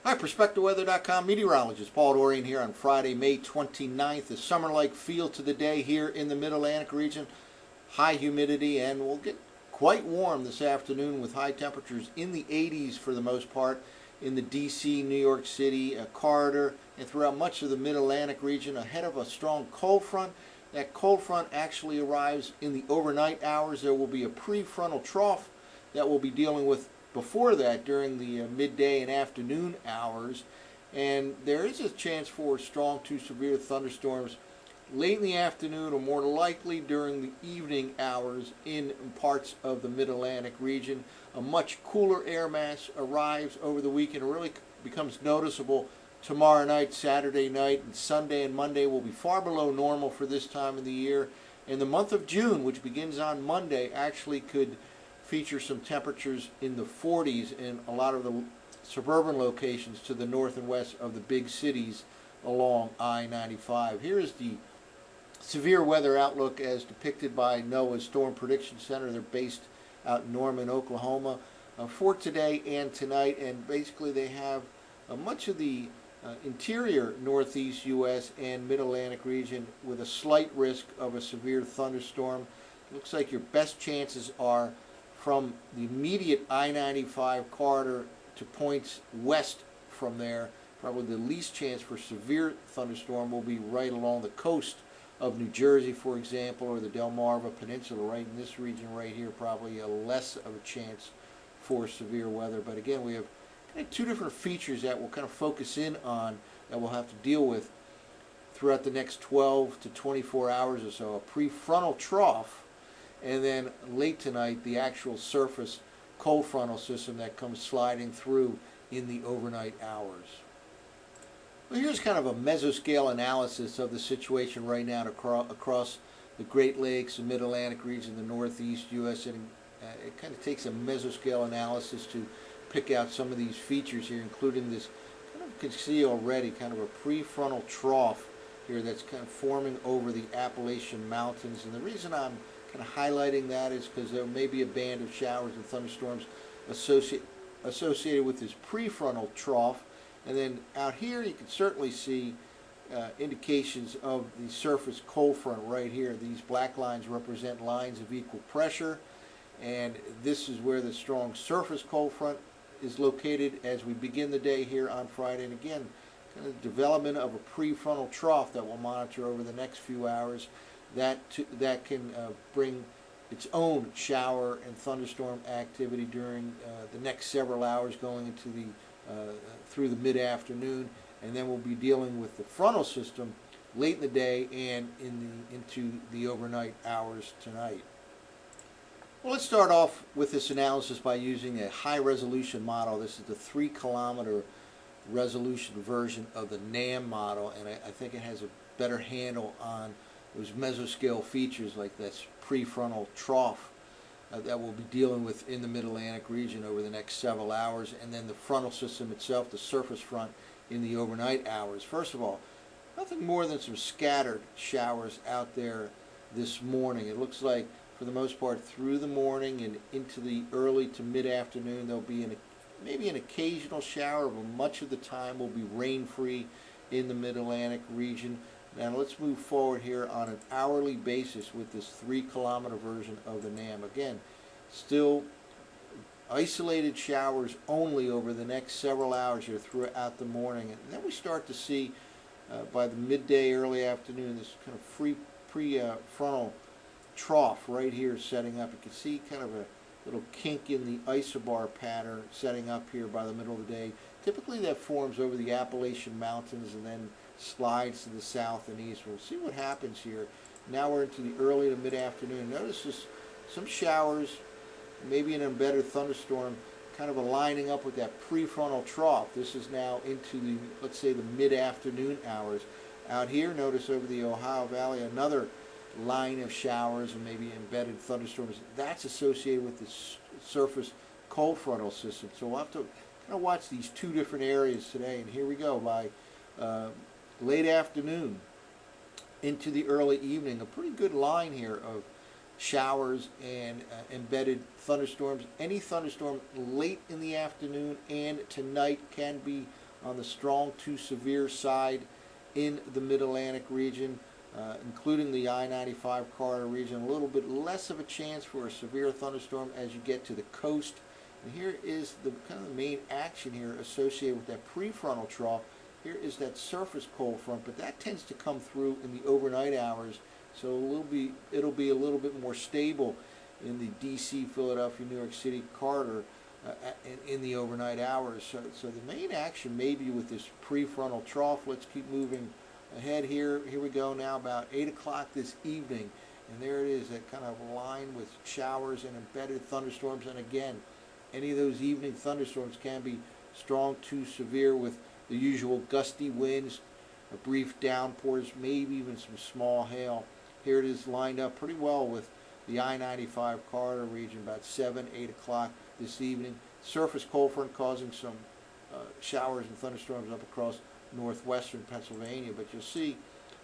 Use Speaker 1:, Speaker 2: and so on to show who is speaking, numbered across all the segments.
Speaker 1: Hi, PerspectiveWeather.com meteorologist Paul Dorian here on Friday, May 29th. A summer-like feel to the day here in the Mid-Atlantic region. High humidity, and we'll get quite warm this afternoon with high temperatures in the 80s for the most part in the D.C., New York City corridor and throughout much of the Mid-Atlantic region ahead of a strong cold front. That cold front actually arrives in the overnight hours. There will be a pre-frontal trough that we'll be dealing with before that during the midday and afternoon hours, and there is a chance for strong to severe thunderstorms late in the afternoon or more likely during the evening hours in parts of the Mid-Atlantic region. A much cooler air mass arrives over the weekend. It really becomes noticeable tomorrow night, Saturday night, and Sunday and Monday will be far below normal for this time of the year. And the month of June, which begins on Monday, actually could feature some temperatures in the 40s in a lot of the suburban locations to the north and west of the big cities along I-95. Here is the severe weather outlook as depicted by Noaa's Storm Prediction Center. They're based out in Norman, Oklahoma, for today and tonight, and basically they have much of the interior northeast U.S. and mid-Atlantic region with a slight risk of a severe thunderstorm. Looks like your best chances are from the immediate I-95 corridor to points west from there. Probably the least chance for severe thunderstorm will be right along the coast of New Jersey, for example, or the Delmarva Peninsula. Right in this region right here, probably a less of a chance for severe weather. But again, we have kind of two different features that we'll kind of focus in on that we'll have to deal with throughout the next 12 to 24 hours or so. A prefrontal trough, and then late tonight, the actual surface cold frontal system that comes sliding through in the overnight hours. Well, here's kind of a mesoscale analysis of the situation right now across the Great Lakes, the Mid-Atlantic region, the Northeast U.S., and it kind of takes a mesoscale analysis to pick out some of these features here, including this, kind of you can see already, kind of a prefrontal trough here that's kind of forming over the Appalachian Mountains. And the reason I'm kind of highlighting that is because there may be a band of showers and thunderstorms associated with this prefrontal trough. And then out here you can certainly see indications of the surface cold front right here. These black lines represent lines of equal pressure, and this is where the strong surface cold front is located as we begin the day here on Friday. And again, kind of development of a prefrontal trough that we'll monitor over the next few hours. That can bring its own shower and thunderstorm activity during the next several hours going into the through the mid-afternoon, and then we'll be dealing with the frontal system late in the day and into the overnight hours tonight. Well, let's start off with this analysis by using a high-resolution model. This is the 3-kilometer resolution version of the NAM model, and I think it has a better handle on those mesoscale features like this prefrontal trough that we'll be dealing with in the Mid-Atlantic region over the next several hours, and then the frontal system itself, the surface front, in the overnight hours. First of all, nothing more than some scattered showers out there this morning. It looks like, for the most part, through the morning and into the early to mid-afternoon, there'll be maybe an occasional shower, but much of the time will be rain-free in the Mid-Atlantic region. Now let's move forward here on an hourly basis with this 3-kilometer version of the NAM. Again, still isolated showers only over the next several hours here throughout the morning. And then we start to see by the midday, early afternoon, this kind of prefrontal trough right here setting up. You can see kind of a little kink in the isobar pattern setting up here by the middle of the day. Typically that forms over the Appalachian Mountains and then slides to the south and east. We'll see what happens here. Now we're into the early to mid-afternoon. Notice this, some showers, maybe an embedded thunderstorm, kind of aligning up with that prefrontal trough. This is now into the, let's say, the mid-afternoon hours. Out here, notice over the Ohio Valley, another line of showers and maybe embedded thunderstorms. That's associated with the surface cold frontal system. So we'll have to kind of watch these two different areas today. And here we go by late afternoon into the early evening. A pretty good line here of showers and embedded thunderstorms. Any thunderstorm late in the afternoon and tonight can be on the strong to severe side in the Mid-Atlantic region, including the I-95 corridor region. A little bit less of a chance for a severe thunderstorm as you get to the coast. And here is the kind of the main action here associated with that prefrontal trough. Here is that surface cold front, but that tends to come through in the overnight hours, so it'll be a little bit more stable in the D.C., Philadelphia, New York City corridor in the overnight hours. So the main action may be with this prefrontal trough. Let's keep moving ahead here. Here we go now, about 8 o'clock this evening, and there it is, that kind of line with showers and embedded thunderstorms. And again, any of those evening thunderstorms can be strong to severe with the usual gusty winds, brief downpours, maybe even some small hail. Here it is lined up pretty well with the I-95 corridor region, about 7, 8 o'clock this evening. Surface cold front causing some showers and thunderstorms up across northwestern Pennsylvania, but you'll see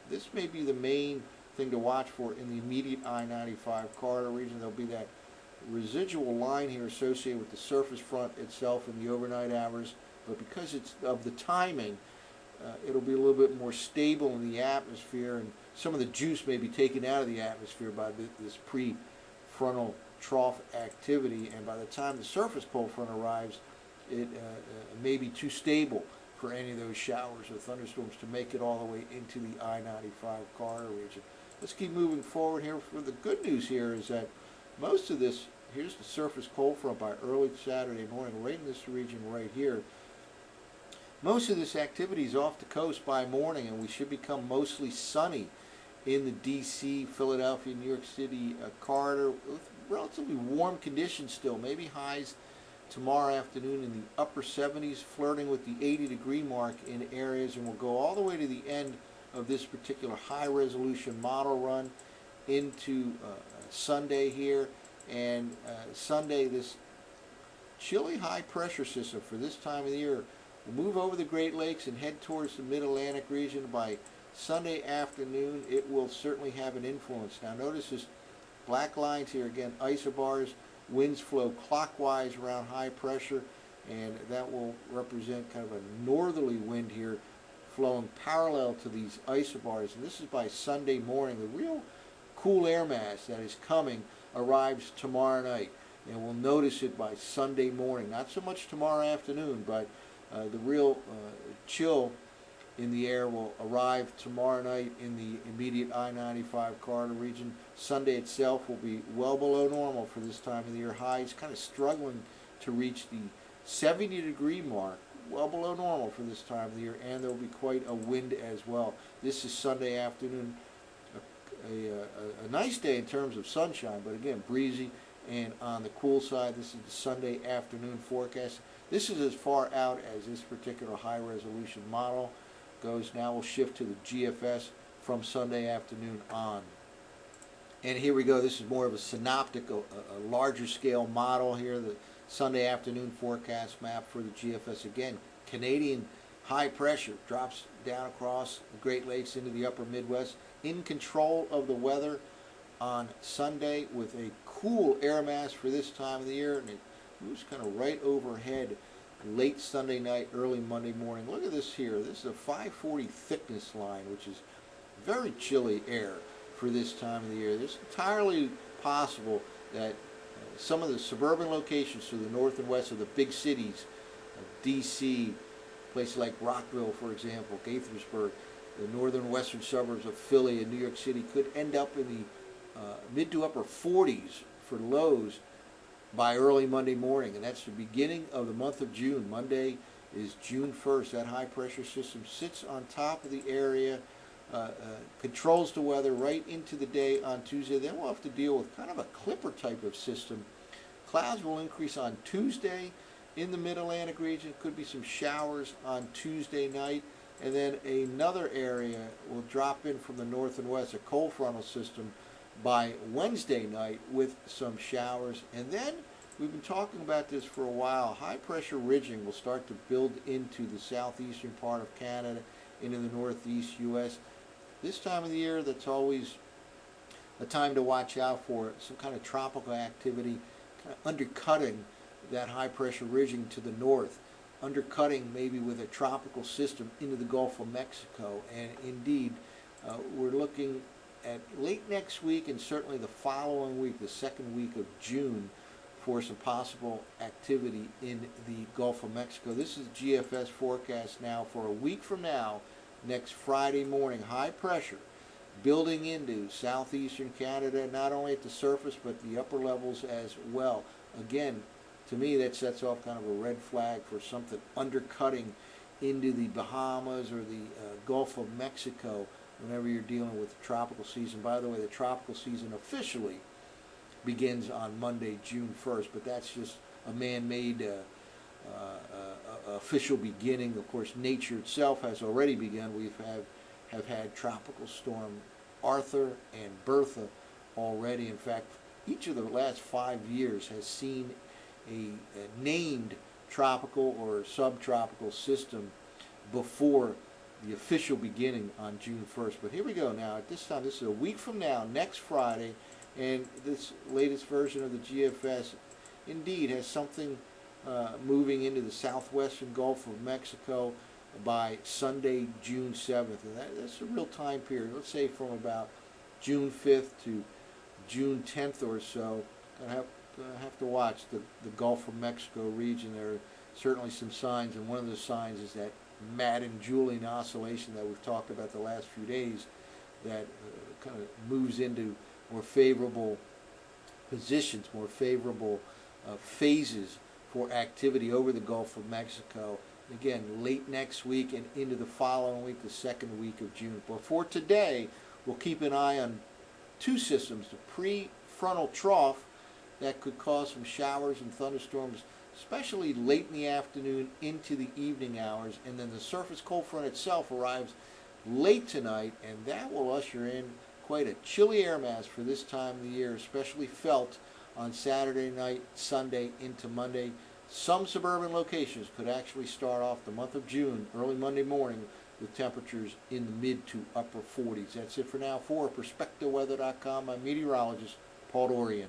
Speaker 1: this may be the main thing to watch for in the immediate I-95 corridor region. There'll be that residual line here associated with the surface front itself in the overnight hours, but because it's of the timing, it'll be a little bit more stable in the atmosphere, and some of the juice may be taken out of the atmosphere by this prefrontal trough activity, and by the time the surface cold front arrives, it may be too stable for any of those showers or thunderstorms to make it all the way into the I-95 corridor region. Let's keep moving forward here. For the good news here is that most of this, here's the surface cold front by early Saturday morning, right in this region right here. Most of this activity is off the coast by morning, and we should become mostly sunny in the D.C., Philadelphia, New York City corridor with relatively warm conditions still, maybe highs tomorrow afternoon in the upper 70s, flirting with the 80-degree mark in areas, and we'll go all the way to the end of this particular high-resolution model run into Sunday here. And Sunday, this chilly high-pressure system for this time of the year will move over the Great Lakes and head towards the Mid-Atlantic region. By Sunday afternoon, it will certainly have an influence. Now notice this black lines here, again, isobars, winds flow clockwise around high pressure, and that will represent kind of a northerly wind here flowing parallel to these isobars. And this is by Sunday morning. The real cool air mass that is coming arrives tomorrow night, and we'll notice it by Sunday morning. Not so much tomorrow afternoon, but the real chill in the air will arrive tomorrow night in the immediate I-95 corridor region. Sunday itself will be well below normal for this time of the year. Highs kind of struggling to reach the 70-degree mark, well below normal for this time of the year, and there will be quite a wind as well. This is Sunday afternoon, a nice day in terms of sunshine, but again, breezy and on the cool side. This is the Sunday afternoon forecast. This is as far out as this particular high-resolution model goes. Now we'll shift to the GFS from Sunday afternoon on. And here we go. This is more of a synoptic, a larger scale model here, the Sunday afternoon forecast map for the GFS. Again, Canadian high pressure drops down across the Great Lakes into the upper Midwest, in control of the weather on Sunday with a cool air mass for this time of the year, and it moves kind of right overhead late Sunday night, early Monday morning. Look at this here. This is a 540 thickness line, which is very chilly air for this time of the year. It's entirely possible that some of the suburban locations to the north and west of the big cities, D.C., places like Rockville, for example, Gaithersburg, the northern and western suburbs of Philly and New York City could end up in the mid to upper 40s for lows by early Monday morning, and that's the beginning of the month of June. Monday is June 1st. That high pressure system sits on top of the area, controls the weather right into the day on Tuesday. Then we'll have to deal with kind of a clipper type of system. Clouds will increase on Tuesday in the Mid-Atlantic region. Could be some showers on Tuesday night, and then another area will drop in from the north and west, a cold frontal system, by Wednesday night with some showers. And then, we've been talking about this for a while, high pressure ridging will start to build into the southeastern part of Canada, into the northeast U.S. This time of the year, that's always a time to watch out for some kind of tropical activity kind of undercutting that high pressure ridging to the north. undercutting maybe with a tropical system into the Gulf of Mexico. And indeed, we're looking at late next week and certainly the following week, the second week of June, for some possible activity in the Gulf of Mexico. This is GFS forecast now for a week from now, next Friday morning. High pressure building into southeastern Canada, not only at the surface but the upper levels as well. Again, to me, that sets off kind of a red flag for something undercutting into the Bahamas or the Gulf of Mexico whenever you're dealing with the tropical season. By the way, the tropical season officially begins on Monday, June 1st, but that's just a man-made official beginning. Of course, nature itself has already begun. We have had tropical storm Arthur and Bertha already. In fact, each of the last 5 years has seen a named tropical or subtropical system before the official beginning on June 1st. But here we go now. At this time, this is a week from now, next Friday, and this latest version of the GFS indeed has something moving into the southwestern Gulf of Mexico by Sunday, June 7th. And that's a real time period. Let's say from about June 5th to June 10th or so. Gonna have to watch the Gulf of Mexico region. There are certainly some signs, and one of the signs is that Madden-Julian oscillation that we've talked about the last few days that kind of moves into more favorable positions, more favorable phases for activity over the Gulf of Mexico. Again, late next week and into the following week, the second week of June. But for today, we'll keep an eye on two systems, the pre-frontal trough that could cause some showers and thunderstorms, especially late in the afternoon into the evening hours, and then the surface cold front itself arrives late tonight, and that will usher in quite a chilly air mass for this time of the year, especially felt on Saturday night, Sunday into Monday. Some suburban locations could actually start off the month of June, early Monday morning, with temperatures in the mid to upper 40s. That's it for now. For PerspectiveWeather.com, I'm meteorologist Paul Dorian.